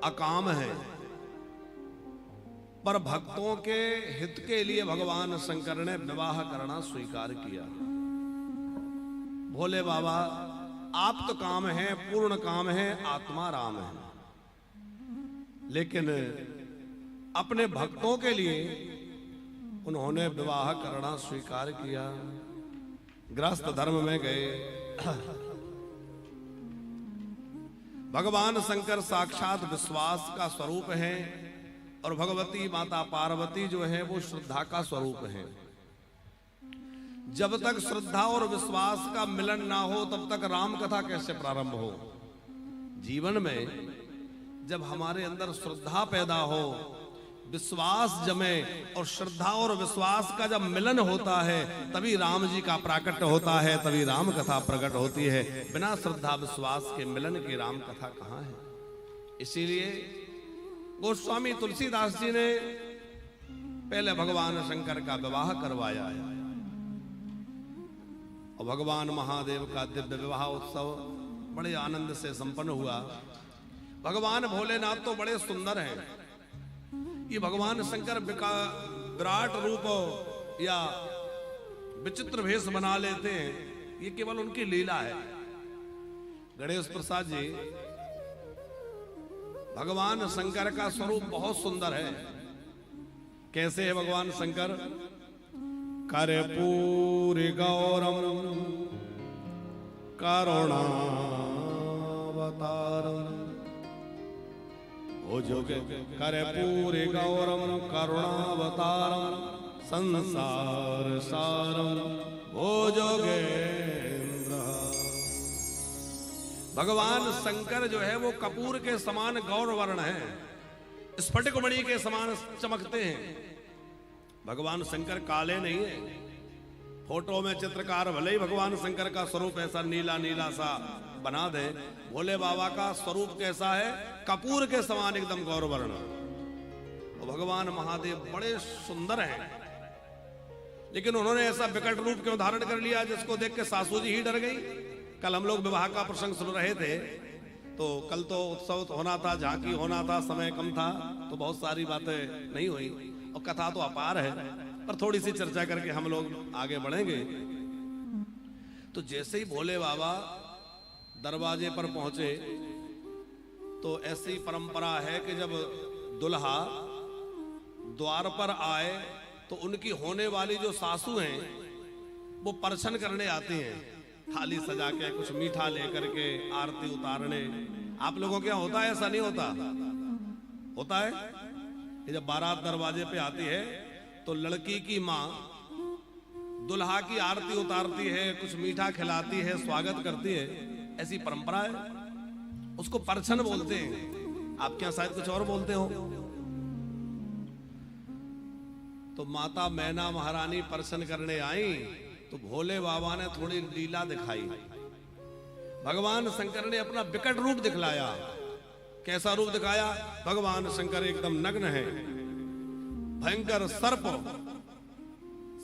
अकाम है, पर भक्तों के हित के लिए भगवान शंकर ने विवाह करना स्वीकार किया। भोले बाबा आप तो काम है, पूर्ण काम है, आत्मा राम है, लेकिन अपने भक्तों के लिए उन्होंने विवाह करना स्वीकार किया। गृहस्थ धर्म में गए। भगवान शंकर साक्षात विश्वास का स्वरूप है और भगवती माता पार्वती जो है वो श्रद्धा का स्वरूप है। जब तक श्रद्धा और विश्वास का मिलन ना हो तब तक राम कथा कैसे प्रारंभ हो। जीवन में जब हमारे अंदर श्रद्धा पैदा हो, विश्वास जमे और श्रद्धा और विश्वास का जब मिलन होता है तभी राम जी का प्राकट्य होता है, तभी राम कथा प्रकट होती है। बिना श्रद्धा विश्वास के मिलन की राम कथा कहाँ है। इसीलिए गोस्वामी तुलसीदास जी ने पहले भगवान शंकर का विवाह करवाया है और भगवान महादेव का दिव्य विवाह उत्सव बड़े आनंद से संपन्न हुआ। भगवान भोलेनाथ तो बड़े सुंदर हैं। ये भगवान शंकर विराट रूप या विचित्र भेष बना लेते हैं, ये केवल उनकी लीला है। गणेश प्रसाद जी, भगवान शंकर का स्वरूप बहुत सुंदर है। कैसे है भगवान शंकर? कर्पूरी गौरम करुणावतारम, ओ जो कर्पूरी गौरम करुणावतारम संसार सारम ओ जोगेंद्र। भगवान शंकर जो है वो कपूर के समान गौर वर्ण है, स्फटिक मणि के समान चमकते हैं। भगवान शंकर काले नहीं है। फोटो में चित्रकार भले ही भगवान शंकर का स्वरूप ऐसा नीला नीला सा बना दे, भोले बाबा का स्वरूप कैसा है? कपूर के समान एकदम गौरवर्ण। और भगवान महादेव बड़े सुंदर हैं, लेकिन उन्होंने ऐसा विकट रूप क्यों धारण कर लिया जिसको देख के सासू जी ही डर गई। कल हम लोग विवाह का प्रसंग सुन रहे थे, तो कल तो उत्सव होना था, झांकी होना था, समय कम था, तो बहुत सारी बातें नहीं हुई और कथा तो अपार है, पर थोड़ी सी चर्चा करके हम लोग आगे बढ़ेंगे। तो जैसे ही भोले बाबा दरवाजे पर पहुंचे तो ऐसी परंपरा है कि जब दुल्हा द्वार पर आए तो उनकी होने वाली जो सासू हैं वो परछन करने आती हैं, थाली सजा के कुछ मीठा लेकर के आरती उतारने। आप लोगों के यहाँ होता है? ऐसा नहीं होता? होता है कि जब बारात दरवाजे पे आती है तो लड़की की माँ दुल्हा की आरती उतारती है, कुछ मीठा खिलाती है, स्वागत करती है। ऐसी परंपरा है, उसको परछन बोलते हैं। आपके यहाँ शायद कुछ और बोलते हो। तो माता मैना महारानी परछन करने आई तो भोले बाबा ने थोड़ी लीला दिखाई। भगवान शंकर ने अपना विकट रूप दिखलाया। कैसा रूप दिखाया? भगवान शंकर एकदम नग्न है, भयंकर सर्प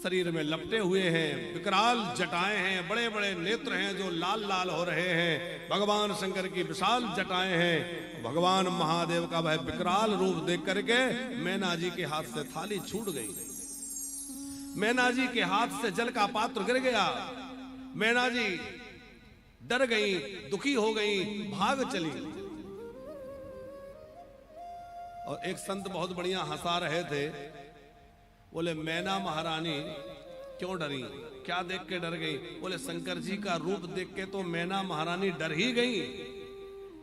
शरीर में लपटे हुए हैं, विकराल जटाएं हैं, बड़े बड़े नेत्र हैं जो लाल लाल हो रहे हैं। भगवान शंकर की विशाल जटाएं हैं। भगवान महादेव का वह विकराल रूप देख करके मैना जी के हाथ से थाली छूट गई। मैना जी के हाथ से जल का पात्र गिर गया। मैना जी डर गई, दुखी हो गई, भाग चली। और एक संत बहुत बढ़िया हंसा रहे थे, बोले मैना महारानी क्यों डरी, क्या देख के डर गई? बोले शंकर जी का रूप देख के तो मैना महारानी डर ही गई।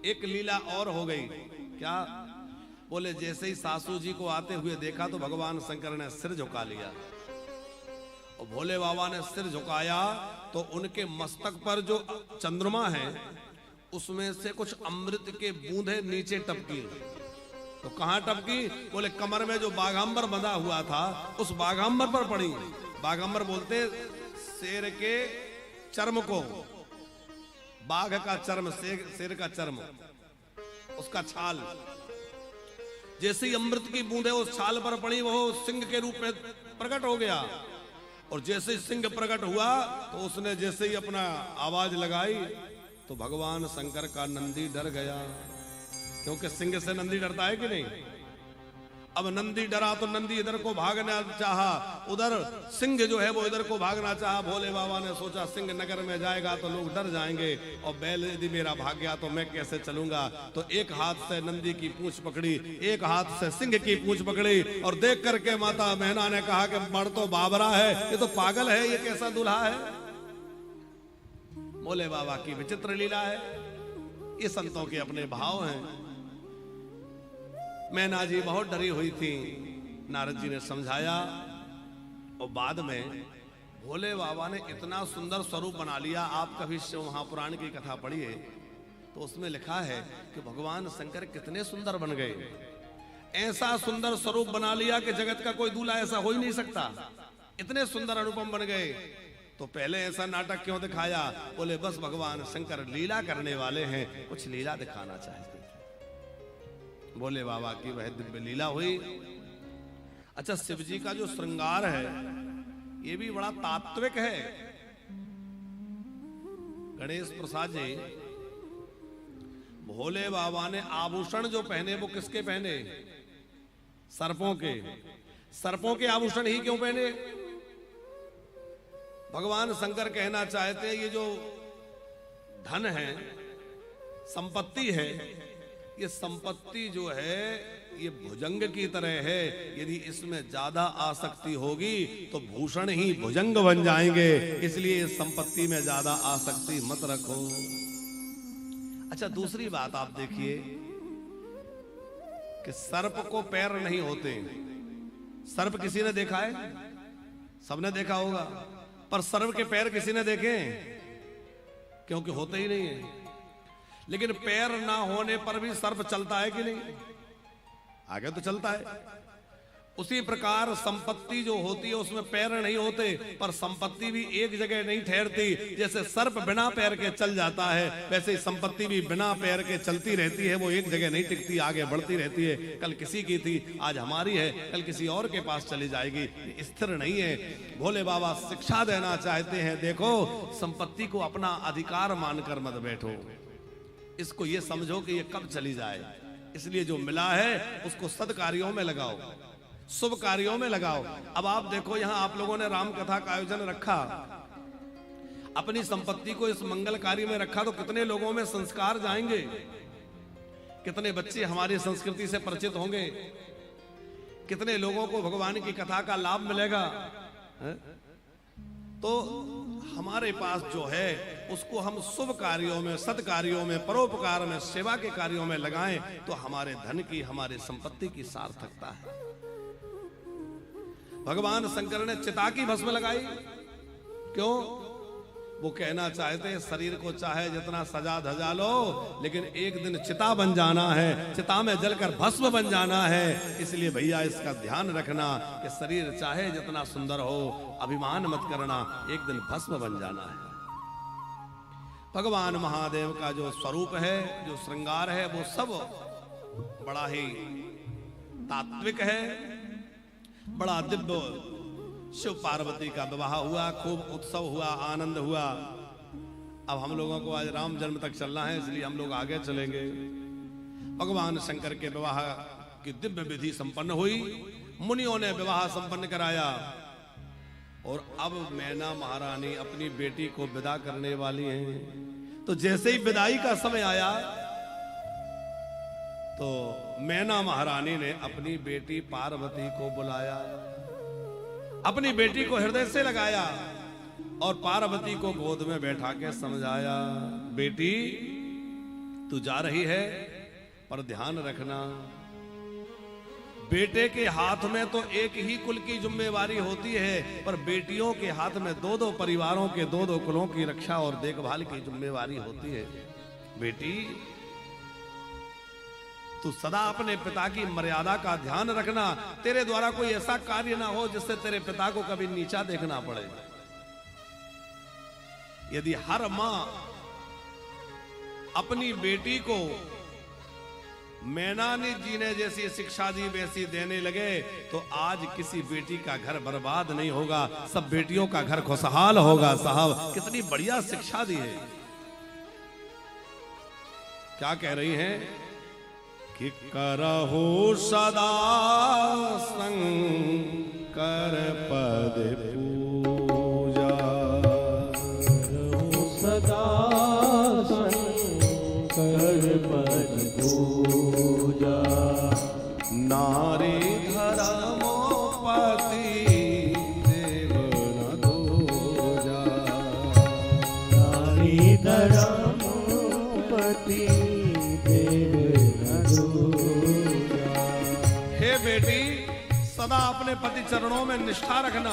एक लीला और हो गई। क्या? बोले जैसे ही सासू जी को आते हुए देखा तो भगवान शंकर ने सिर झुका लिया और भोले बाबा ने सिर झुकाया तो उनके मस्तक पर जो चंद्रमा है उसमें से कुछ अमृत के बूंदे नीचे टपकी। तो कहां टपकी? बोले कमर में जो बाघांबर बंधा हुआ था उस बाघांबर पर पड़ी। बाघांबर बोलते शेर के चर्म को, बाघ का चर्म, शेर का चर्म, उसका छाल। जैसे ही अमृत की बूंदे उस छाल पर पड़ी वो सिंह के रूप में प्रकट हो गया। और जैसे ही सिंह प्रकट हुआ तो उसने जैसे ही अपना आवाज लगाई तो भगवान शंकर का नंदी डर गया। क्योंकि सिंह से नंदी डरता है कि नहीं। अब नंदी डरा तो नंदी इधर को भागना चाहा, उधर सिंह जो है वो इधर को भागना चाहा। भोले बाबा ने सोचा सिंह नगर में जाएगा तो लोग डर जाएंगे और बैल यदि मेरा भाग गया तो मैं कैसे चलूंगा। तो एक हाथ से नंदी की पूंछ पकड़ी, एक हाथ से सिंह की पूंछ पकड़ी और देख करके माता मैना ने कहा कि मर तो बाबरा है, ये तो पागल है, ये कैसा दूल्हा है। भोले बाबा की विचित्र लीला है, ये संतों के अपने भाव हैं। मैना जी बहुत डरी हुई थी, नारद जी ने समझाया और बाद में भोले बाबा ने इतना सुंदर स्वरूप बना लिया। आप कभी शिव महापुराण की कथा पढ़िए तो उसमें लिखा है कि भगवान शंकर कितने सुंदर बन गए। ऐसा सुंदर स्वरूप बना लिया कि जगत का कोई दूल्हा ऐसा हो ही नहीं सकता, इतने सुंदर अनुपम बन गए। तो पहले ऐसा नाटक क्यों दिखाया? बोले बस भगवान शंकर लीला करने वाले हैं, कुछ लीला दिखाना चाहते थे। भोले बाबा की वह दिव्य लीला हुई। अच्छा, शिव जी का जो श्रृंगार है ये भी बड़ा तात्विक है। गणेश प्रसाद जी, भोले बाबा ने आभूषण जो पहने वो किसके पहने? सर्पों के। सर्पों के आभूषण ही क्यों पहने? भगवान शंकर कहना चाहते हैं ये जो धन है, संपत्ति है, ये संपत्ति जो है ये भुजंग की तरह है। यदि इसमें ज्यादा आसक्ति होगी तो भूषण ही भुजंग बन जाएंगे, इसलिए इस संपत्ति में ज्यादा आसक्ति मत रखो। अच्छा, दूसरी बात आप देखिए कि सर्प को पैर नहीं होते। सर्प किसी ने देखा है? सबने देखा होगा, पर सर्प के पैर किसी ने देखे? क्योंकि होते ही नहीं है। लेकिन पैर ना होने पर भी सर्प चलता है कि नहीं? आगे तो चलता है। उसी प्रकार संपत्ति जो होती है उसमें पैर नहीं होते, पर संपत्ति भी एक जगह नहीं ठहरती। जैसे सर्प बिना पैर के चल जाता है, वैसे ही संपत्ति भी बिना पैर के चलती रहती है, वो एक जगह नहीं टिकती, आगे बढ़ती रहती है। कल किसी की थी, आज हमारी है, कल किसी और के पास चली जाएगी, स्थिर नहीं है। भोले बाबा शिक्षा देना चाहते हैं, देखो संपत्ति को अपना अधिकार मानकर मत बैठो, इसको ये समझो कि ये कब चली जाए। इसलिए जो मिला है उसको सद्कार्यों में लगाओ, शुभ कार्यों में लगाओ। अब आप देखो, यहां आप लोगों ने राम कथा का आयोजन रखा, अपनी संपत्ति को इस मंगल कार्य में रखा, तो कितने लोगों में संस्कार जाएंगे, कितने बच्चे हमारी संस्कृति से परिचित होंगे, कितने लोगों को भगवान की कथा का लाभ मिलेगा। तो हमारे पास जो है उसको हम शुभ कार्यों में, सत्कार्यों में, परोपकार में, सेवा के कार्यों में लगाएं तो हमारे धन की, हमारे संपत्ति की सार्थकता है। भगवान शंकर ने चिता की भस्म लगाई, क्यों? वो कहना चाहते हैं शरीर को चाहे जितना सजा धजा लो, लेकिन एक दिन चिता बन जाना है, चिता में जलकर भस्म बन जाना है। इसलिए भैया इसका ध्यान रखना कि शरीर चाहे जितना सुंदर हो, अभिमान मत करना, एक दिन भस्म बन जाना है। भगवान महादेव का जो स्वरूप है, जो श्रृंगार है, वो सब बड़ा ही तात्विक है, बड़ा दिव्य। शिव पार्वती का विवाह हुआ, खूब उत्सव हुआ, आनंद हुआ। अब हम लोगों को आज राम जन्म तक चलना है, इसलिए हम लोग आगे चलेंगे। भगवान शंकर के विवाह की दिव्य विधि संपन्न हुई, मुनियों ने विवाह संपन्न कराया और अब मैना महारानी अपनी बेटी को विदा करने वाली हैं। तो जैसे ही विदाई का समय आया तो मैना महारानी ने अपनी बेटी पार्वती को बुलाया, अपनी बेटी को हृदय से लगाया और पार्वती को गोद में बैठा के समझाया, बेटी तू जा रही है पर ध्यान रखना, बेटे के हाथ में तो एक ही कुल की जिम्मेवारी होती है, पर बेटियों के हाथ में दो दो परिवारों के, दो दो कुलों की रक्षा और देखभाल की जिम्मेवारी होती है। बेटी तू सदा अपने पिता की मर्यादा का ध्यान रखना, तेरे द्वारा कोई ऐसा कार्य ना हो जिससे तेरे पिता को कभी नीचा देखना पड़े। यदि हर मां अपनी बेटी को मैना जी ने जैसी शिक्षा दी वैसी देने लगे तो आज किसी बेटी का घर बर्बाद नहीं होगा, सब बेटियों का घर खुशहाल होगा। साहब कितनी बढ़िया शिक्षा दी है। क्या कह रही हैं? कि करहु सदा शंकर पद पूजा, सदा शंकर पद पूजा, नारी धर्मोपति देव न दूजा, नारी धर्मोपति देव न दूजा। हे बेटी, सदा अपने पति चरणों में निष्ठा रखना।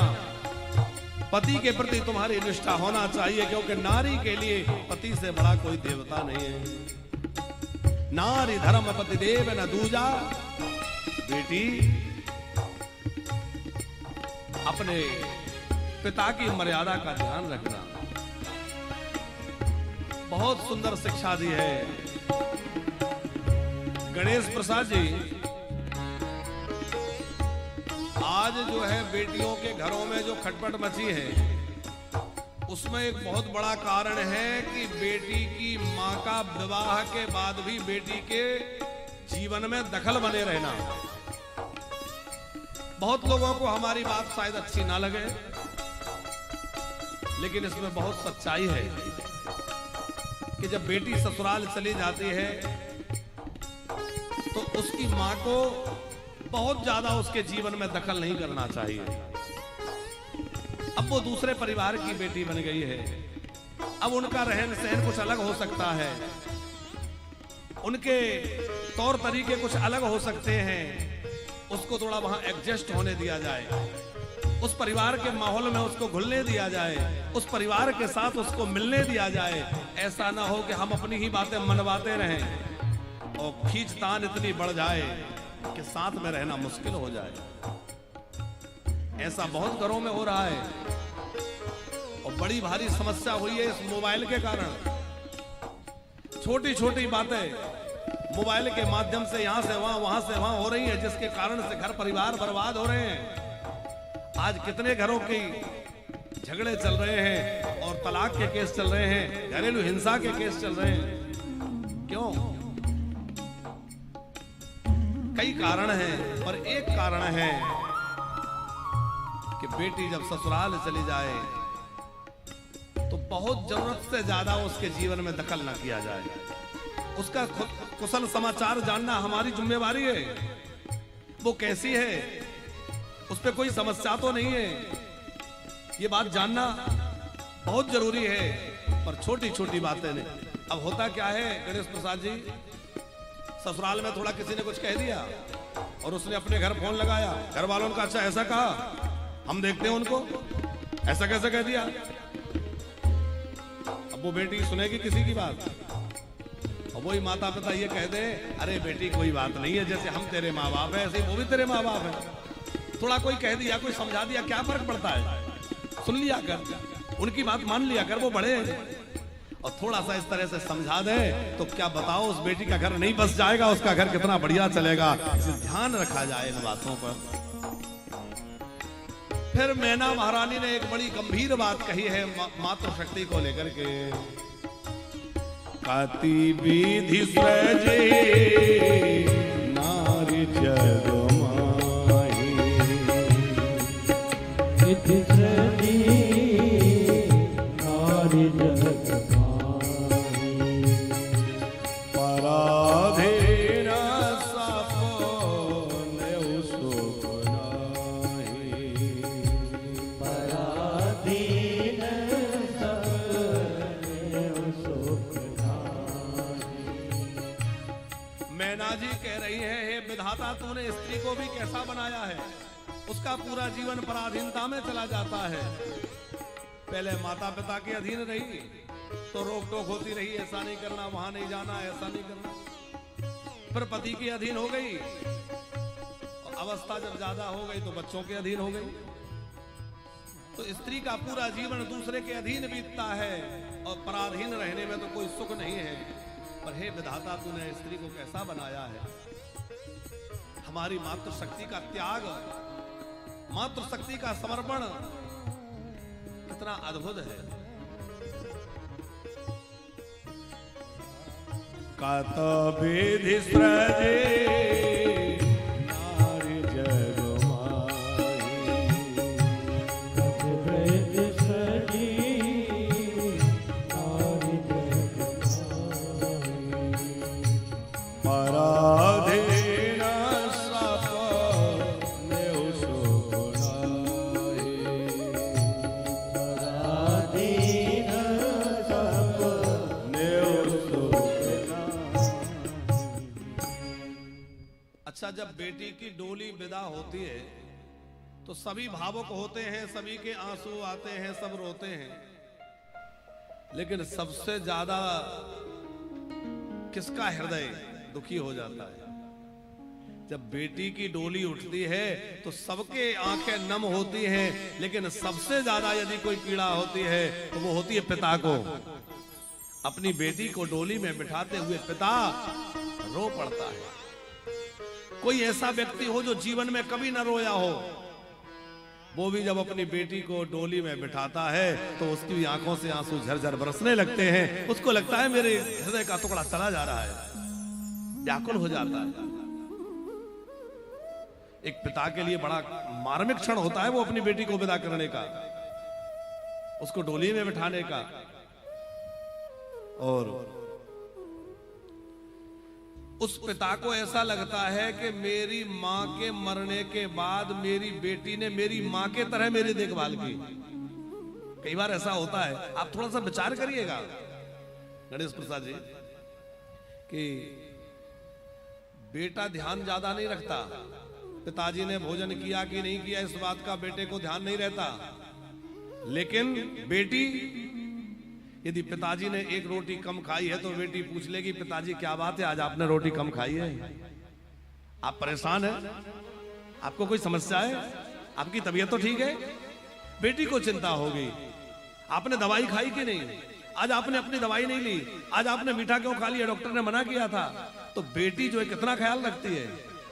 पति के प्रति तुम्हारी निष्ठा होना चाहिए, क्योंकि नारी के लिए पति से बड़ा कोई देवता नहीं है। नारी धर्म पति देव न दूजा। बेटी, अपने पिता की मर्यादा का ध्यान रखना। बहुत सुंदर शिक्षा दी है गणेश प्रसाद जी। आज जो है बेटियों के घरों में जो खटपट मची है, उसमें एक बहुत बड़ा कारण है कि बेटी की मां का विवाह के बाद भी बेटी के जीवन में दखल बने रहना। बहुत लोगों को हमारी बात शायद अच्छी ना लगे, लेकिन इसमें बहुत सच्चाई है कि जब बेटी ससुराल चली जाती है तो उसकी मां को बहुत ज्यादा उसके जीवन में दखल नहीं करना चाहिए। अब वो दूसरे परिवार की बेटी बन गई है, अब उनका रहन सहन कुछ अलग हो सकता है, उनके तौर तरीके कुछ अलग हो सकते हैं। उसको थोड़ा वहां एडजस्ट होने दिया जाए, उस परिवार के माहौल में उसको घुलने दिया जाए, उस परिवार के साथ उसको मिलने दिया जाए। ऐसा ना हो कि हम अपनी ही बातें मनवाते रहें और खींचतान इतनी बढ़ जाए कि साथ में रहना मुश्किल हो जाए। ऐसा बहुत घरों में हो रहा है और बड़ी भारी समस्या हुई है इस मोबाइल के कारण। छोटी छोटी बातें मोबाइल के माध्यम से यहां से वहां, वहां से वहां हो रही है, जिसके कारण से घर परिवार बर्बाद हो रहे हैं। आज कितने घरों के झगड़े चल रहे हैं और तलाक के केस चल रहे हैं, घरेलू हिंसा के केस चल रहे हैं। क्यों? कई कारण हैं, पर एक कारण है कि बेटी जब ससुराल चली जाए तो बहुत जरूरत से ज्यादा उसके जीवन में दखल न किया जाए। उसका कुशल समाचार जानना हमारी जिम्मेवारी है। वो कैसी है, उस पर कोई समस्या तो नहीं है, ये बात जानना बहुत जरूरी है। पर छोटी छोटी बातें नहीं। अब होता क्या है गणेश प्रसाद जी, ससुराल में थोड़ा किसी ने कुछ कह दिया और उसने अपने घर फोन लगाया, घर वालों ने कहा अच्छा ऐसा कहा, हम देखते हैं उनको, ऐसा कैसे कह दिया। अब वो बेटी सुनेगी किसी की बात? और वही माता पिता ये कह दे, अरे बेटी कोई बात नहीं है, जैसे हम तेरे माँ बाप है ऐसे ही वो भी तेरे माँ बाप है। थोड़ा कोई कह दिया, कोई समझा दिया, क्या फर्क पड़ता है? सुन लिया कर, उनकी बात मान लिया कर, वो बड़े हैं। और थोड़ा सा इस तरह से समझा दे तो क्या बताओ, उस बेटी का घर नहीं बस जाएगा, उसका घर कितना बढ़िया चलेगा। इसे ध्यान रखा जाए इन बातों पर। फिर मैना महारानी ने एक बड़ी गंभीर बात कही है मातृशक्ति को लेकर के। काती विधि सृजे नारी जग माही, विधि सृजे नारी जग माही, पराधीन सपने सुख नाही, पराधीन सपने सुख नाही। मैना जी कह रही है, हे विधाता तूने स्त्री को भी कैसा बनाया है, उसका पूरा जीवन पराधीनता में चला जाता है। पहले माता पिता के अधीन रही तो रोक टोक होती रही, ऐसा नहीं करना, वहां नहीं जाना, ऐसा नहीं करना। फिर पति के अधीन हो गई, अवस्था जब ज्यादा हो गई तो बच्चों के अधीन हो गई। तो स्त्री का पूरा जीवन दूसरे के अधीन बीतता है और पराधीन रहने में तो कोई सुख नहीं है। पर हे विधाता तूने स्त्री को कैसा बनाया है। हमारी मातृशक्ति का त्याग, मातृशक्ति का समर्पण कितना अद्भुत है। कत विधि सृजे पराधीन सपने सुनाई। पराधीन सपने अच्छा, जब बेटी की डोली विदा होती है तो सभी भावुक होते हैं, सभी के आंसू आते हैं, सब रोते हैं, लेकिन सबसे ज्यादा किसका हृदय दुखी हो जाता है? जब बेटी की डोली उठती है तो सबके आंखें नम होती हैं, लेकिन सबसे ज्यादा यदि कोई पीड़ा होती है तो वो होती है पिता को। अपनी बेटी को डोली में बिठाते हुए पिता रो पड़ता है। कोई ऐसा व्यक्ति हो जो जीवन में कभी न रोया हो, वो भी जब अपनी बेटी को डोली में बिठाता है तो उसकी भी आंखों से आंसू झरझर बरसने लगते हैं। उसको लगता है मेरे हृदय का टुकड़ा चला जा रहा है, व्याकुल हो जाता है। एक पिता के लिए बड़ा मार्मिक क्षण होता है वो अपनी बेटी को विदा करने का, उसको डोली में बिठाने का। और उस पिता को ऐसा लगता है कि मेरी मां के मरने के बाद मेरी बेटी ने मेरी मां के तरह मेरी देखभाल की। कई बार ऐसा होता है, आप थोड़ा सा विचार करिएगा गणेश प्रसाद जी, कि बेटा ध्यान ज्यादा नहीं रखता, पिताजी ने भोजन किया कि नहीं किया इस बात का बेटे को ध्यान नहीं रहता, लेकिन बेटी यदि पिताजी ने एक रोटी कम खाई है तो बेटी पूछ लेगी पिताजी क्या बात है आज आपने रोटी कम खाई है? आप परेशान हैं, आपको कोई समस्या है, आपकी तबीयत तो ठीक है? बेटी को चिंता होगी आपने दवाई खाई कि नहीं, आज आपने अपनी दवाई नहीं ली, आज आपने मीठा क्यों खा लिया, डॉक्टर ने मना किया था। तो बेटी जो है कितना ख्याल रखती है।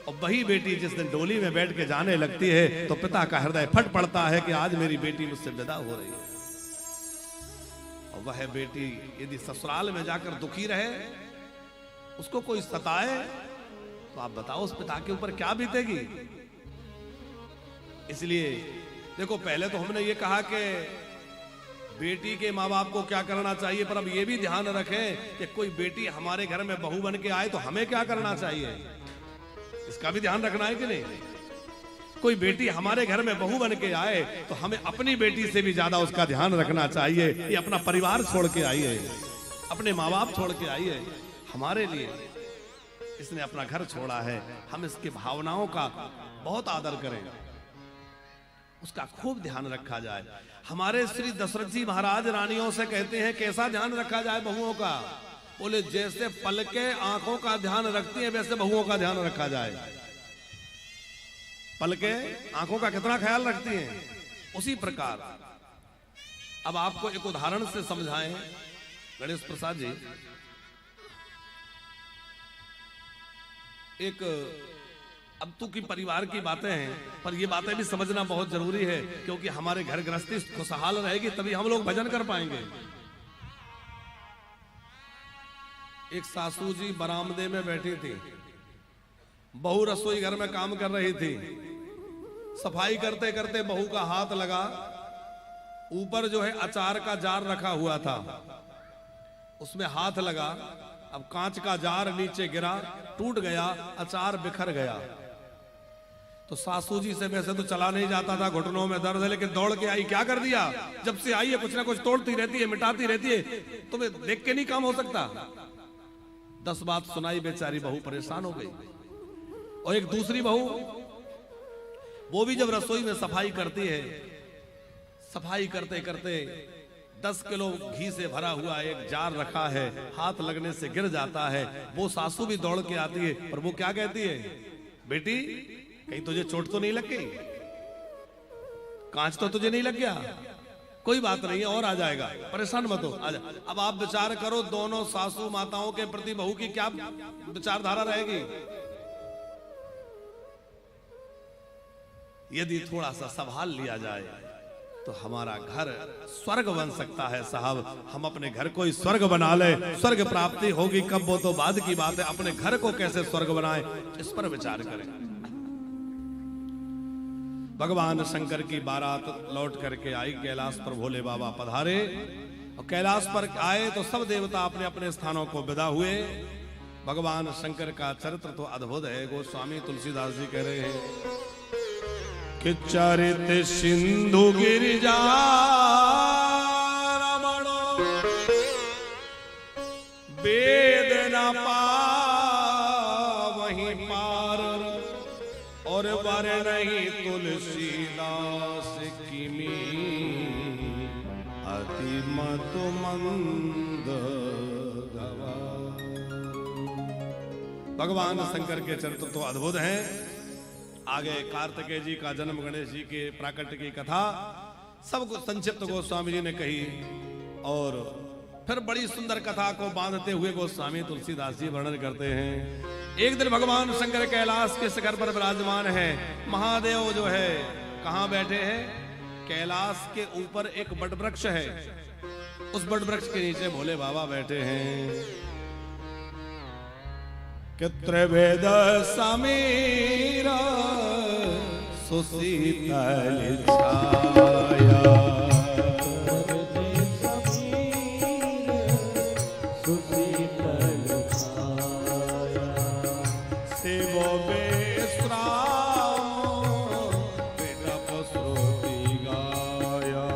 और वही बेटी जिस दिन डोली में बैठ के जाने लगती है तो पिता का हृदय फट पड़ता है कि आज मेरी बेटी मुझसे विदा हो रही है। और वह बेटी यदि ससुराल में जाकर दुखी रहे, उसको कोई सताए, तो आप बताओ उस पिता के ऊपर क्या बीतेगी। इसलिए देखो, पहले तो हमने ये कहा कि बेटी के माँ बाप को क्या करना चाहिए, पर अब ये भी ध्यान रखें कि कोई बेटी हमारे घर में बहू बन के आए तो हमें क्या करना चाहिए, इसका भी ध्यान रखना है कि नहीं। कोई बेटी हमारे घर में बहू बन के आए तो हमें अपनी बेटी से भी ज्यादा उसका ध्यान रखना चाहिए। ये अपना परिवार छोड़ के आई है, अपने माँ बाप छोड़ के आई है, हमारे लिए इसने अपना घर छोड़ा है, हम इसकी भावनाओं का बहुत आदर करें, उसका खूब ध्यान रखा जाए। हमारे श्री दशरथ जी महाराज रानियों से कहते हैं कैसा ध्यान रखा जाए बहुओं का, बोले जैसे पलके आंखों का ध्यान रखती है वैसे बहुओं का ध्यान रखा जाए। पलके आंखों का कितना ख्याल रखती हैं, उसी प्रकार अब आपको एक उदाहरण से समझाएं गणेश प्रसाद जी। एक अब तो की परिवार की बातें हैं, पर ये बातें भी समझना बहुत जरूरी है, क्योंकि हमारे घर गृहस्थी खुशहाल रहेगी तभी हम लोग भजन कर पाएंगे। एक सासू जी बरामदे में बैठी थी, बहू रसोई घर में काम कर रही थी, सफाई करते करते बहू का हाथ लगा, ऊपर जो है अचार का जार रखा हुआ था, उसमें हाथ लगा, अब कांच का जार नीचे गिरा, टूट गया, अचार बिखर गया। तो सासू जी से वैसे तो चला नहीं जाता था, घुटनों में दर्द है, लेकिन दौड़ के आई, क्या कर दिया, जब से आई है कुछ ना कुछ तोड़ती रहती है, मिटाती रहती है, तुम्हें देख के नहीं काम हो सकता। 10 बात सुनाई, बेचारी बहू परेशान हो गई। और एक दूसरी बहू, वो भी जब रसोई में सफाई करती है, सफाई करते करते 10 किलो घी से भरा हुआ एक जार रखा है, हाथ लगने से गिर जाता है, वो सासू भी दौड़ के आती है, पर वो क्या कहती है, बेटी कहीं तुझे चोट तो नहीं लग गई, कांच तो तुझे नहीं लग गया, कोई बात नहीं है और आ जाएगा, परेशान मत हो, आजा। अब आप विचार करो दोनों सासू माताओं के प्रति बहू की क्या विचारधारा रहेगी। यदि थोड़ा सा संभाल लिया जाए तो हमारा घर स्वर्ग बन सकता है साहब। हम अपने घर को ही स्वर्ग बना ले, स्वर्ग प्राप्ति होगी कब वो तो बाद की बात है, अपने घर को कैसे स्वर्ग बनाए इस पर विचार करें। भगवान शंकर की बारात लौट करके आई, कैलाश पर भोले बाबा पधारे, और कैलाश पर आए तो सब देवता अपने अपने स्थानों को विदा हुए। भगवान शंकर का चरित्र तो अद्भुत है। गोस्वामी तुलसीदास जी कह रहे हैं कि चरित सिंधु गिरिजा रमण वेद न पावहीं पार और वर नहीं तुलसीदास किमी अति मत मंद गवार। भगवान शंकर के चरित्र तो अद्भुत हैं। आगे कार्तिकेय जी का जन्म, गणेश जी के प्राकट्य की कथा सब कुछ संक्षिप्त गोस्वामी जी ने कही और फिर बड़ी सुंदर कथा को बांधते हुए गोस्वामी तुलसीदास जी वर्णन करते हैं। एक दिन भगवान शंकर कैलाश के शिखर पर विराजमान है। महादेव जो है कहां बैठे हैं? कैलाश के ऊपर एक बट वृक्ष है, उस बट वृक्ष के नीचे भोले बाबा बैठे हैं। त्रिवेद समीर सुशीतल छाया शिव विश्राम विदप श्रुति गाया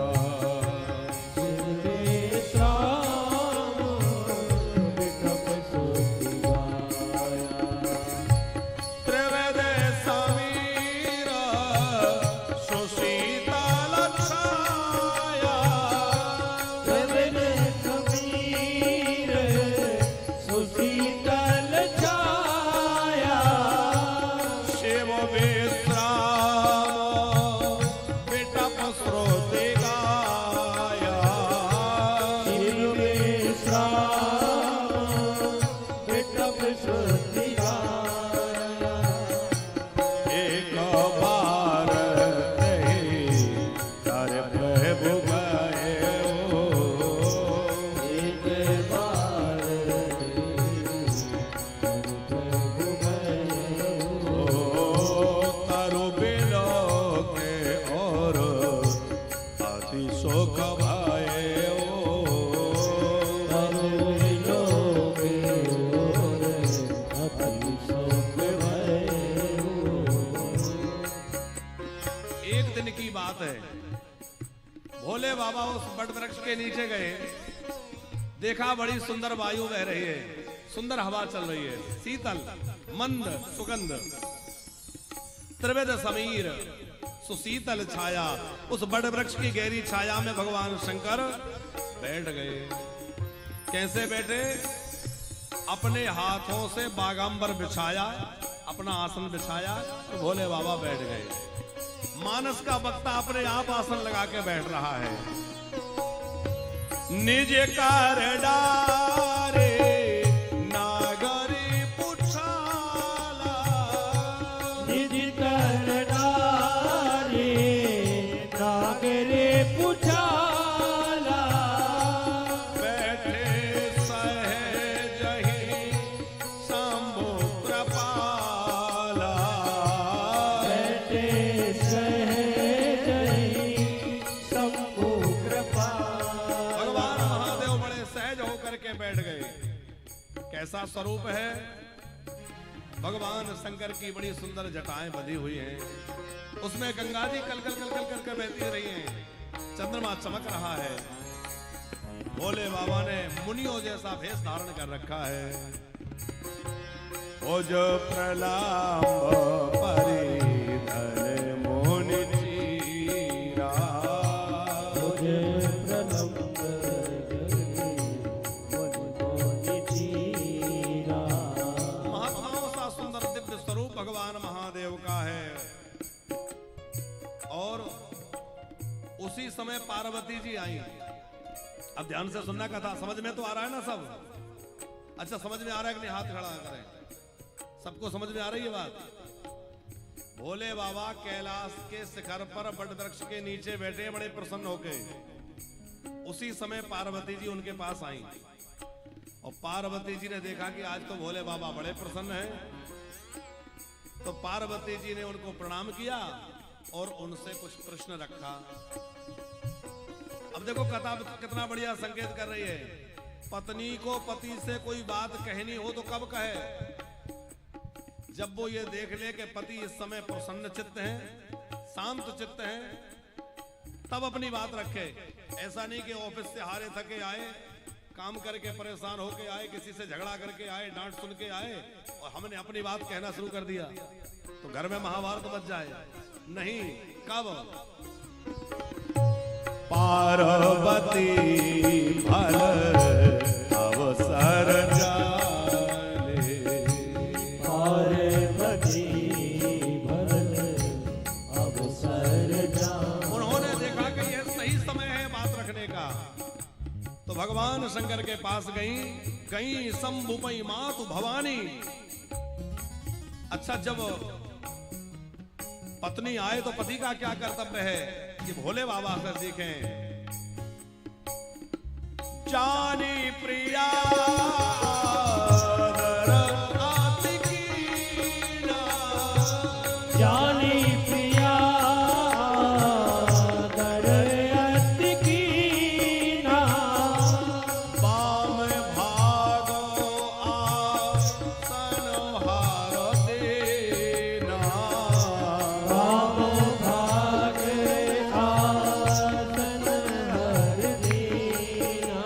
त्रिवेद समीर सुशीतल छाया शिव विश्राम विटप श्रुति गाया एक बार नहीं कर प्रभु गए हो तरु बिलो के और अति शोक भये हो। एक दिन की बात है, भोले बाबा उस बट वृक्ष के नीचे गए, देखा बड़ी सुंदर वायु बह रही है, सुंदर हवा चल रही है, शीतल मंद सुगंध। त्रिवेद समीर सुशीतल छाया, उस बट वृक्ष की गहरी छाया में भगवान शंकर बैठ गए। कैसे बैठे? अपने हाथों से बागांबर बिछाया, अपना आसन बिछाया तो भोले बाबा बैठ गए। मानस का वक्ता अपने आप आसन लगा के बैठ रहा है। निज कर डारे नागरी पुछाला बैठे सहज ही शंभु कृपाला भगवान महादेव बड़े सहज होकर के बैठ गए। कैसा स्वरूप है? भगवान शंकर की बड़ी सुंदर जटाएं बंधी हुई हैं, उसमें गंगा जी कल कल कल कल करके बहती रही हैं, चंद्रमा चमक रहा है। भोले बाबा ने मुनियों जैसा भेष धारण कर रखा है। ओ जो प्रलाप परिधर मुनि चीरा महात्माओं सा सुंदर दिव्य स्वरूप भगवान महादेव का है। और उसी समय पार्वती जी आई। अब ध्यान से सुनना कथा, समझ में तो आ रहा है ना सब? अच्छा, समझ में आ रहा है कि नहीं? हाथ खड़ा करें। सबको समझ में आ रही है बात? भोले बाबा कैलाश के शिखर पर बट वृक्ष के नीचे बैठे, बड़े प्रसन्न होके। उसी समय पार्वती जी उनके पास आई और पार्वती जी ने देखा कि आज तो भोले बाबा बड़े प्रसन्न हैं। तो पार्वती जी ने उनको प्रणाम किया और उनसे कुछ प्रश्न रखा। अब देखो कथा कितना बढ़िया संकेत कर रही है। पत्नी को पति से कोई बात कहनी हो तो कब कहे? जब वो ये देख ले कि पति इस समय प्रसन्न चित्त हैं, शांत चित्त हैं, तब अपनी बात रखे। ऐसा नहीं कि ऑफिस से हारे थके आए, काम करके परेशान होके आए, किसी से झगड़ा करके आए, डांट सुन के आए और हमने अपनी बात कहना शुरू कर दिया तो घर में महाभारत मच जाए। नहीं, कब? पार्वती भल अवसर जाने, पार्वती भल अवसर जाने। उन्होंने देखा कि यह सही समय है बात रखने का, तो भगवान शंकर के पास गई शंभुपई मातु भवानी। अच्छा, जब पत्नी आए तो पति का क्या कर्तव्य है कि भोले बाबा से सीखें। जानी प्रिया जानी प्रिया दरअत कीना, बाम भागो आसन हार देना, राम भाग आसन हर दीना।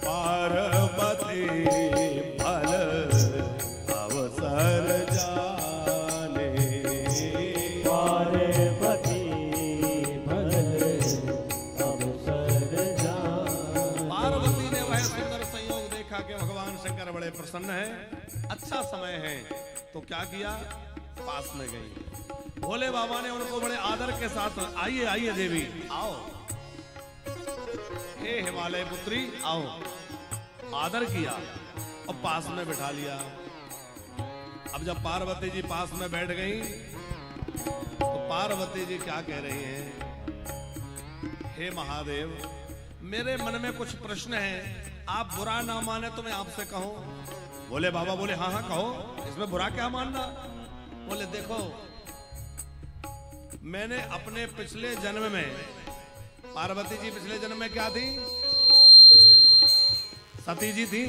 पार्वती भल अवसर जाने, पार्वती भल अवसर जाने। पार्वती ने वह सुंदर संयोग देखा कि भगवान शंकर बड़े प्रसन्न हैं, अच्छा समय है, तो क्या किया? पास में गई। भोले बाबा ने उनको बड़े आदर के साथ, आइए आइए देवी आओ, हे हिमालय पुत्री आओ, आदर किया और पास में बिठा लिया। अब जब पार्वती जी पास में बैठ गई तो पार्वती जी क्या कह रही हैं? हे महादेव, मेरे मन में कुछ प्रश्न हैं, आप बुरा ना माने तो मैं आपसे कहूं। बोले बाबा बोले हाँ हाँ कहो, इसमें बुरा क्या मानना? बोले देखो, मैंने अपने पिछले जन्म में, पार्वती जी पिछले जन्म में क्या थी? सती जी थी।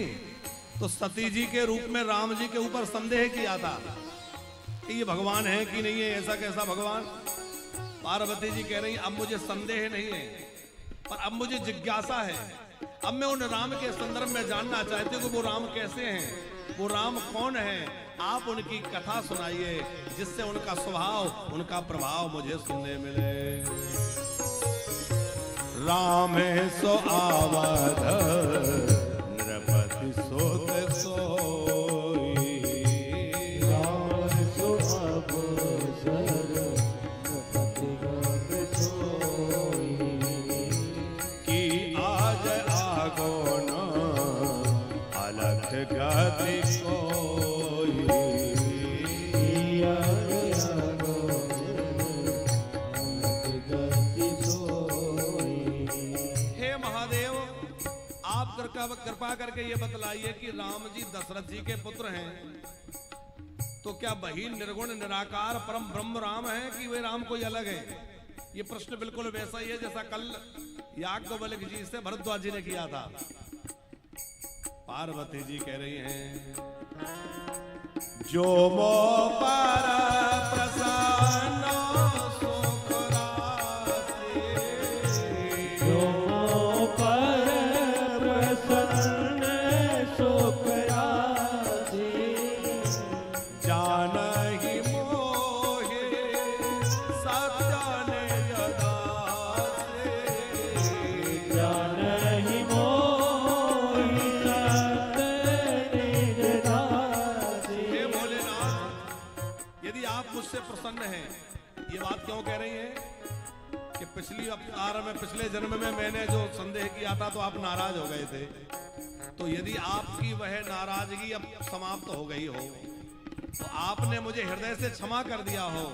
तो सती जी के रूप में राम जी के ऊपर संदेह किया था कि ये भगवान है कि नहीं है, ऐसा कैसा भगवान? पार्वती जी कह रही अब मुझे संदेह नहीं है, पर अब मुझे जिज्ञासा है। अब मैं उन राम के संदर्भ में जानना चाहती हूँ कि वो राम कैसे हैं, वो राम कौन है। आप उनकी कथा सुनाइए जिससे उनका स्वभाव, उनका प्रभाव मुझे सुनने मिले। राम सो आवध नृपति सोत सोई, राम सो अवसर नृपति गत सोई। की आज आगो न अलख गति कोई, किया गया गति सोई। हे महादेव, आप कृपा करके ये बतलाइए कि राम जी दशरथ जी के पुत्र हैं, तो क्या वही निर्गुण निराकार परम ब्रह्म राम है कि वे राम कोई अलग है? ये प्रश्न बिल्कुल वैसा ही है जैसा कल याज्ञवल्क्य जी से भरद्वाज जी ने किया था। पार्वती जी कह रही हैं, जो मो पर प्रसन्न सुख राशि, जो पर प्रसन्न सुख राशि। जानहि मोहे सत्य निज दासे, जानहि मोहि सत्य निज दासे। हे भोलेनाथ, यदि आप मुझसे प्रसन्न हैं, ये बात क्यों कह रही हैं कि पिछले जन्म में मैंने जो संदेह किया था तो आप नाराज हो गए थे, तो यदि आपकी वह नाराजगी अब समाप्त हो गई हो, तो आपने मुझे हृदय से क्षमा कर दिया हो,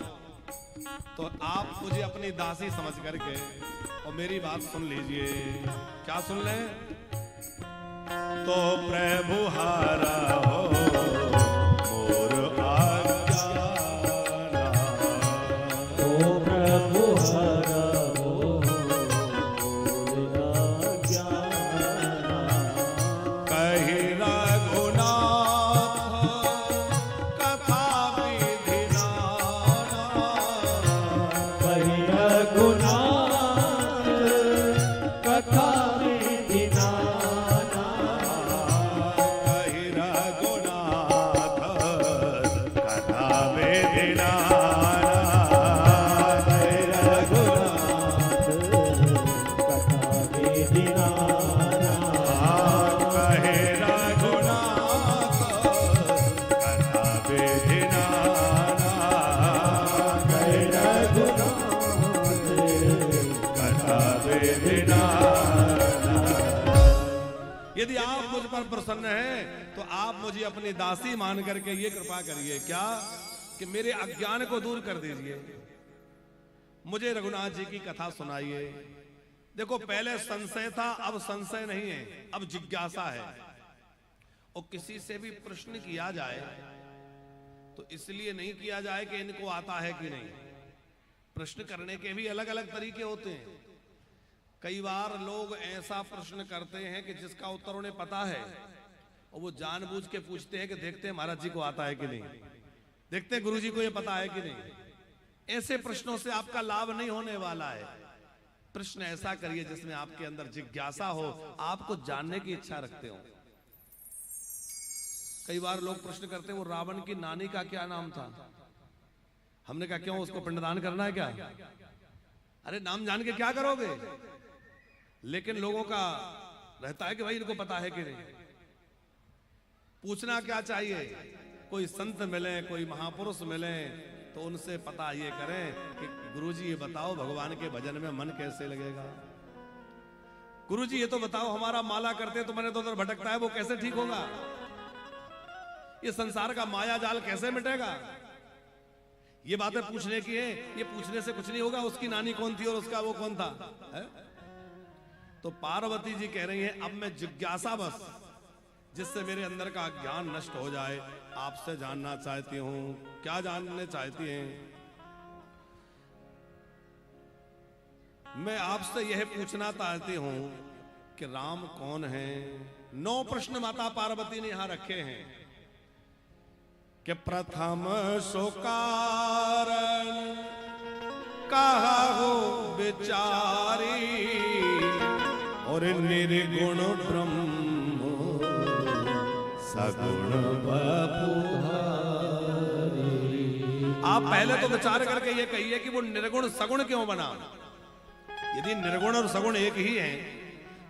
तो आप मुझे अपनी दासी समझ करके और मेरी बात सुन लीजिए। क्या सुन लें? तो प्रभु हारा हो मोर आज्ञा, ओ प्रभु हरा हो मोर आज्ञा। यदि आप मुझ पर प्रसन्न हैं तो आप मुझे अपनी दासी मान करके ये कृपा करिए क्या कि मेरे अज्ञान को दूर कर दीजिए, मुझे रघुनाथ जी की कथा सुनाइए। देखो पहले संशय था, अब संशय नहीं है, अब जिज्ञासा है। और किसी से भी प्रश्न किया जाए तो इसलिए नहीं किया जाए कि इनको आता है कि नहीं। प्रश्न करने के भी अलग अलग तरीके होते हैं। कई बार लोग ऐसा प्रश्न करते हैं कि जिसका उत्तर उन्हें पता है और वो जानबूझ के पूछते हैं कि देखते हैं महाराज जी को आता है कि नहीं, देखते हैं गुरु जी को ये पता है कि नहीं। ऐसे प्रश्नों से आपका लाभ नहीं होने वाला है। प्रश्न ऐसा करिए जिसमें आपके अंदर जिज्ञासा हो, आपको जानने की इच्छा रखते हो। कई बार लोग प्रश्न करते हैं वो रावण की नानी का क्या नाम था। हमने कहा क्यों, उसको पिंडदान करना है क्या? अरे नाम जान के क्या करोगे? लेकिन लोगों का रहता है कि भाई इनको पता है कि नहीं। पूछना क्या चाहिए, कोई संत मिले, कोई महापुरुष मिले तो उनसे पता ये करें कि गुरुजी ये बताओ भगवान के भजन में मन कैसे लगेगा। गुरुजी ये तो बताओ हमारा माला करते तो मन तो उधर भटकता है, वो कैसे ठीक होगा? ये संसार का माया जाल कैसे मिटेगा? ये बातें पूछने की है। ये पूछने से कुछ नहीं होगा उसकी नानी कौन थी और उसका वो कौन था है? तो पार्वती जी कह रही हैं अब मैं जिज्ञासा बस जिससे मेरे अंदर का ज्ञान नष्ट हो जाए आपसे जानना चाहती हूं। क्या जानने चाहती हैं? मैं आपसे यह पूछना चाहती हूं कि राम कौन है। 9 प्रश्न माता पार्वती ने यहां रखे हैं कि प्रथम सो कारण कहा हो विचारी और निर्गुण ब्रह्म सगुण बपुधारी। आप पहले तो विचार करके ये कहिए कि वो निर्गुण सगुण क्यों बना। यदि निर्गुण और सगुण एक ही हैं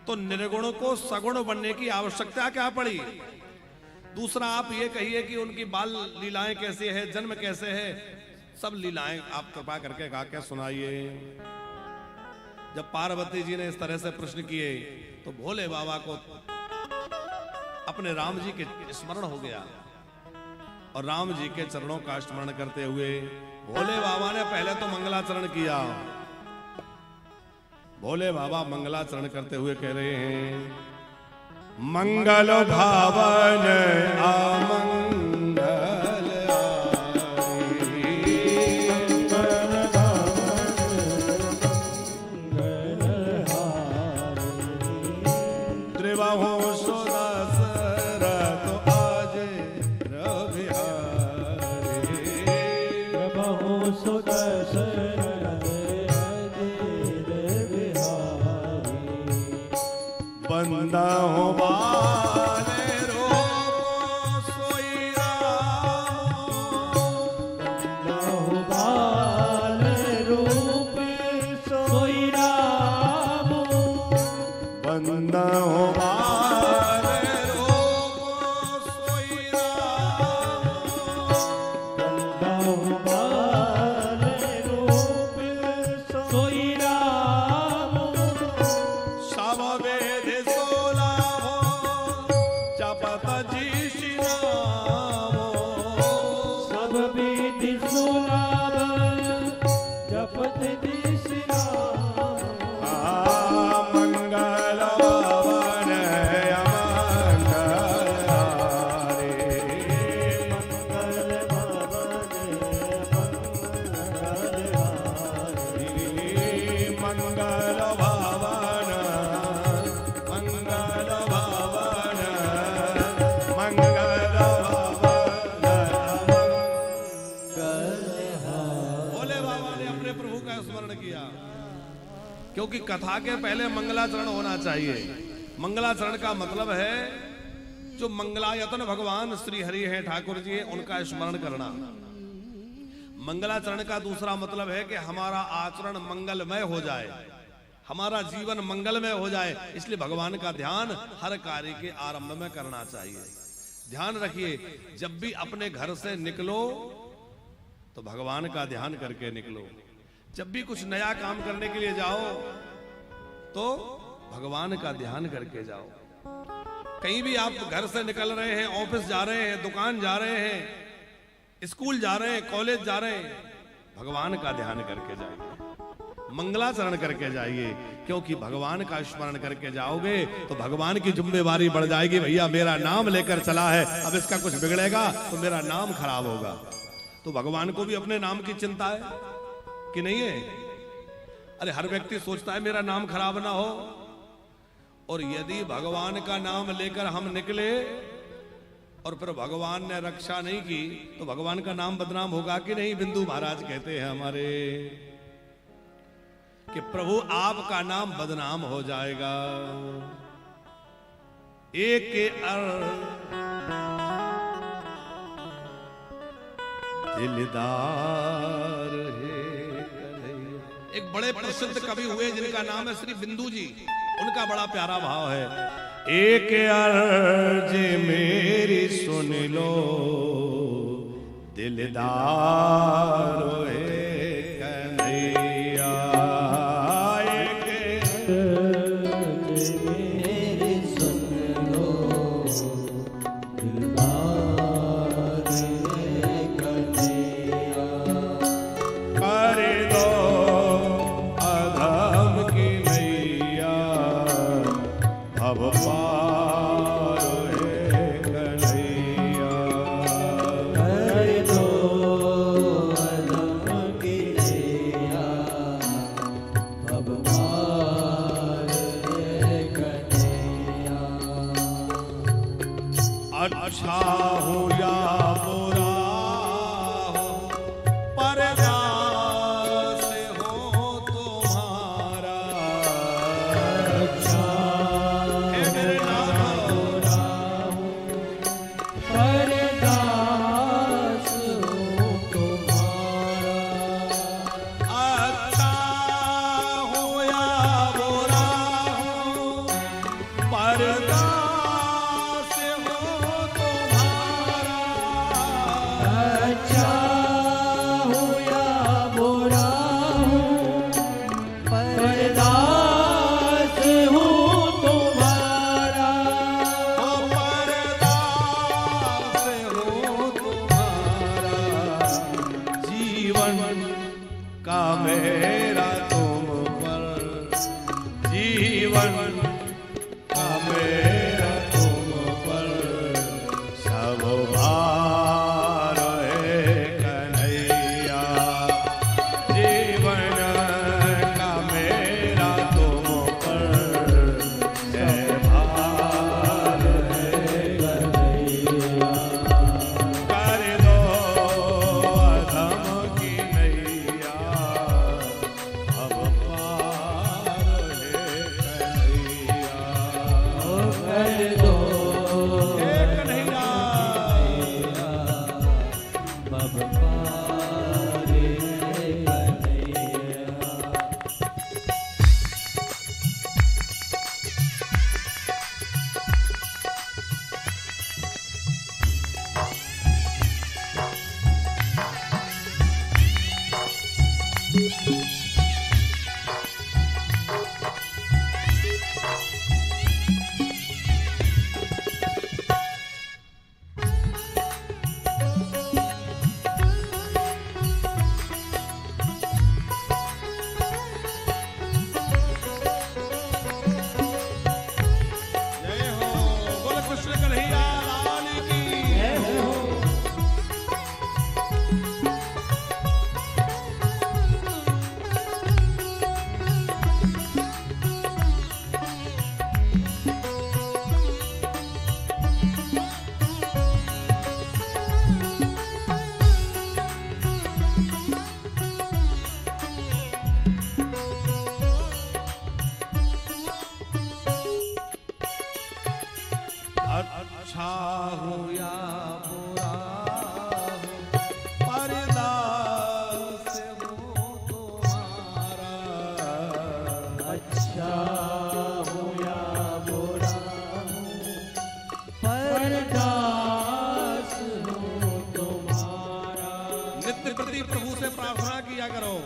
तो निर्गुण को सगुण बनने की आवश्यकता क्या पड़ी। दूसरा आप ये कहिए कि उनकी बाल लीलाएं कैसे है, जन्म कैसे है, सब लीलाएं आप कृपा करके गा के सुनाइए। जब पार्वती जी ने इस तरह से प्रश्न किए तो भोले बाबा को अपने राम जी के स्मरण हो गया और राम जी के चरणों का स्मरण करते हुए भोले बाबा ने पहले तो मंगलाचरण किया। भोले बाबा मंगलाचरण करते हुए कह रहे हैं मंगल भावन अमंगल त्रिबाहु सुदशरथ आज रविहारी। प्रभु सुदशरथ बंदा हो बाले रूप सोई राम। बंदा हो बाले रूप सोई राम। बंदा हो बाले रूप सोई राम। बंदा हो बाले रूप सोई राम। सब वेद सोला हो जपत जी श्री राम। सब विधि सुलभ जपत जी श्री राम। मंगल भवन अमंगल हारे। मंगल भवन मंगल हारे। मंगल भवन मंगल भवन मंगल भवन। भोले बाबा ने अपने प्रभु का स्मरण किया क्योंकि कथा के पहले मंगलाचरण होना चाहिए। मंगलाचरण का मतलब है जो मंगलायतन भगवान श्री हरि हैं, ठाकुर जी हैं, उनका स्मरण करना। मंगलाचरण का दूसरा मतलब है कि हमारा आचरण मंगलमय हो जाए, हमारा जीवन मंगलमय हो जाए। इसलिए भगवान का ध्यान हर कार्य के आरंभ में करना चाहिए। ध्यान रखिए जब भी अपने घर से निकलो तो भगवान का ध्यान करके निकलो। जब भी कुछ नया काम करने के लिए जाओ तो भगवान का ध्यान करके जाओ। कहीं भी आप घर से निकल रहे हैं, ऑफिस जा रहे हैं, दुकान जा रहे हैं, स्कूल जा रहे हैं, कॉलेज जा रहे हैं, भगवान का ध्यान करके जाइए, मंगलाचरण करके जाइए, क्योंकि भगवान का स्मरण करके जाओगे तो भगवान की जिम्मेवारी बढ़ जाएगी। भैया मेरा नाम लेकर चला है, अब इसका कुछ बिगड़ेगा तो मेरा नाम खराब होगा। तो भगवान को भी अपने नाम की चिंता है कि नहीं है? अरे हर व्यक्ति सोचता है मेरा नाम खराब ना हो, और यदि भगवान का नाम लेकर हम निकले और फिर भगवान ने रक्षा नहीं की तो भगवान का नाम बदनाम होगा कि नहीं? बिंदु महाराज कहते हैं हमारे कि प्रभु आपका नाम बदनाम हो जाएगा। एक के दिलदार है कन्हैया। एक बड़े प्रसिद्ध कवि हुए जिनका नाम है श्री बिंदु जी, उनका बड़ा प्यारा भाव है, एक अर्ज मेरी सुन लो दिलदार है कन्हैया, एक अर्ज मेरी सुन लो दिलदार है कन्हैया, कर दो अधम की नैया अब पार है कन्हैया, कर दो अधम की नैया अब पार है कन्हैया। अच्छा हो या बुरा हो परदास हो तुम्हारा, अच्छा है मेरे नाम परदास हो तुम्हारा, अच्छा हो या बुरा हो परदास हो तुम्हारा, अच्छा हो या बुरा हो परदास हो तुम्हारा, ओ परदास हो तुम्हारा, जीवन का मेरा तुम पर, जीवन का मेरा तुम पर सब भार है कन्हैया, जीवन का मेरा तुम पर जय भार है कन्हैया, कर दो अधम की नैया अब पार है कन्हैया, कर दो हे कन्हैया। अब पार है कन्हैया। जय हो बोल कृष्ण कन्हैया लाल की। अच्छा हो या बुरा हो परदास हो तुम्हारा, अच्छा हो या बुरा हो परदास हो तुम्हारा, नित्य प्रति प्रभु से प्रार्थना किया करो,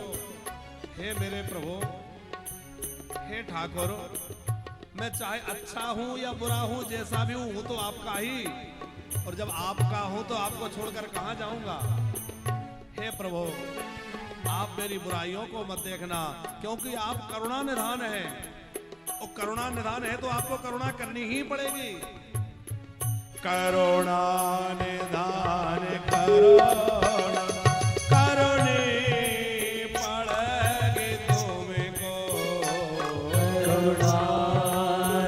हे मेरे प्रभु, हे ठाकुर, मैं चाहे अच्छा हूं या बुरा हूं, जैसा भी हूं तो आपका ही, और जब आपका हूं तो आपको छोड़कर कहां जाऊंगा। हे प्रभु, आप मेरी बुराइयों को मत देखना, क्योंकि आप करुणा निधान है, और करुणा निधान है तो आपको करुणा करनी ही पड़ेगी। करुणा निधान करुणा करुणी पड़ेगी तुमको। करुणा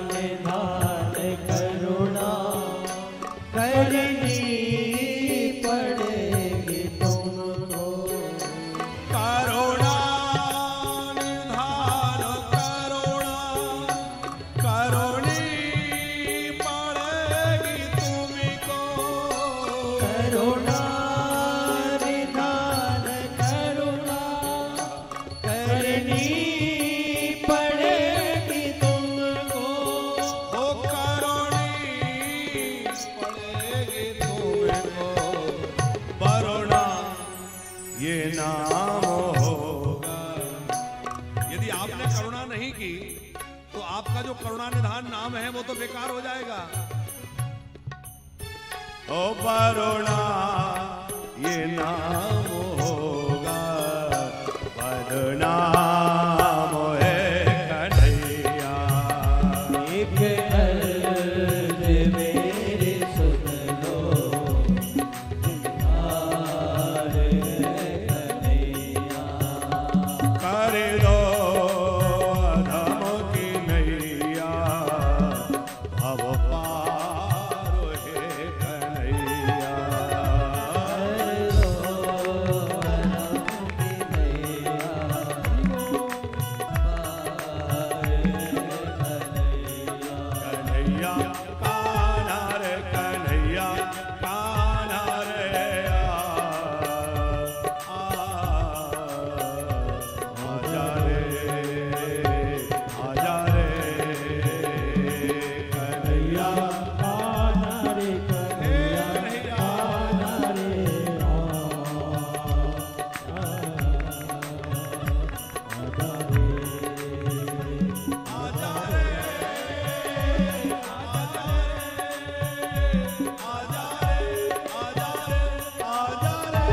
निधान करुणा करनी पड़ेगी तुमको। करुणा निधान करुणा करुणी पड़ेगी तुमको। करुणा निधान करुणा करनी पड़ेगी तुमको। हो करुणी पड़ेगी तुमको। करुणा ये नाम होगा। यदि आपने करुणा नहीं की तो आपका जो करुणा निधान नाम है वो तो बेकार हो जाएगा। ओ करुणा ये नाम होगा। बदनाम है कन्हैया। एक अर्ज मेरी सुन लो, हार कन्हैया। कर दो अधम की नैया। भव पार है कन्हैया। कन्हैया कान्हा रे कन्हैया कान्हा रे आजा रे कन्हैया कान्हा रे कन्हैया, कान्हा रे आजा रे आजा रे।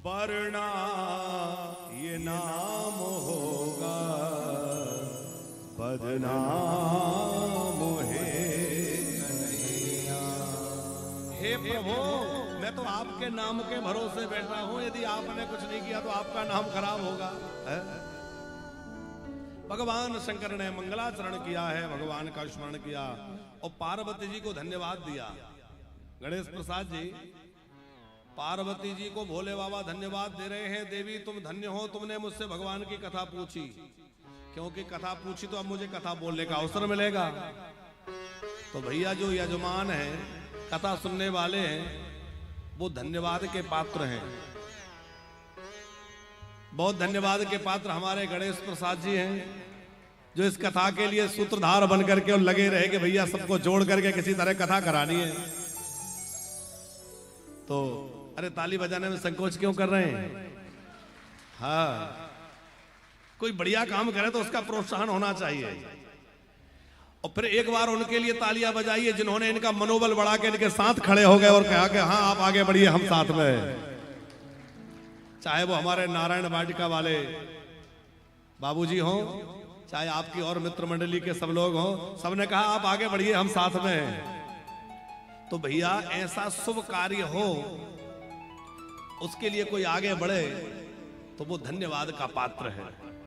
वरना ये नाम होगा बदनाम है कन्हैया। हे प्रभु, मैं तो आपके नाम के भरोसे बैठा हूं, यदि आपने कुछ नहीं किया तो आपका नाम खराब होगा। है? भगवान शंकर ने मंगलाचरण किया है, भगवान का स्मरण किया और पार्वती जी को धन्यवाद दिया। गणेश प्रसाद जी, पार्वती जी को भोले बाबा धन्यवाद दे रहे हैं। देवी तुम धन्य हो, तुमने मुझसे भगवान की कथा पूछी, क्योंकि कथा पूछी तो अब मुझे कथा बोलने का अवसर मिलेगा। तो भैया जो यजमान है, कथा सुनने वाले हैं, वो धन्यवाद के पात्र हैं। बहुत धन्यवाद के पात्र हमारे गणेश प्रसाद जी हैं, जो इस कथा के लिए सूत्रधार बन करके और लगे रहे कि भैया सबको जोड़ करके किसी तरह कथा करानी है। तो अरे ताली बजाने में संकोच क्यों कर रहे हैं? हाँ, कोई बढ़िया काम करे तो उसका प्रोत्साहन होना चाहिए। और फिर एक बार उनके लिए तालियां बजाइए जिन्होंने इनका मनोबल बढ़ा के इनके साथ खड़े हो गए और कहा कि हाँ आप आगे बढ़िए, हम साथ में हैं। चाहे वो हमारे नारायण वाटिका वाले बाबूजी हों, चाहे आपकी और मित्र मंडली के सब लोग हों, सबने कहा आप आगे बढ़िए, हम साथ में हैं। तो भैया ऐसा शुभ कार्य हो, उसके लिए कोई आगे बढ़े तो वो धन्यवाद का पात्र है।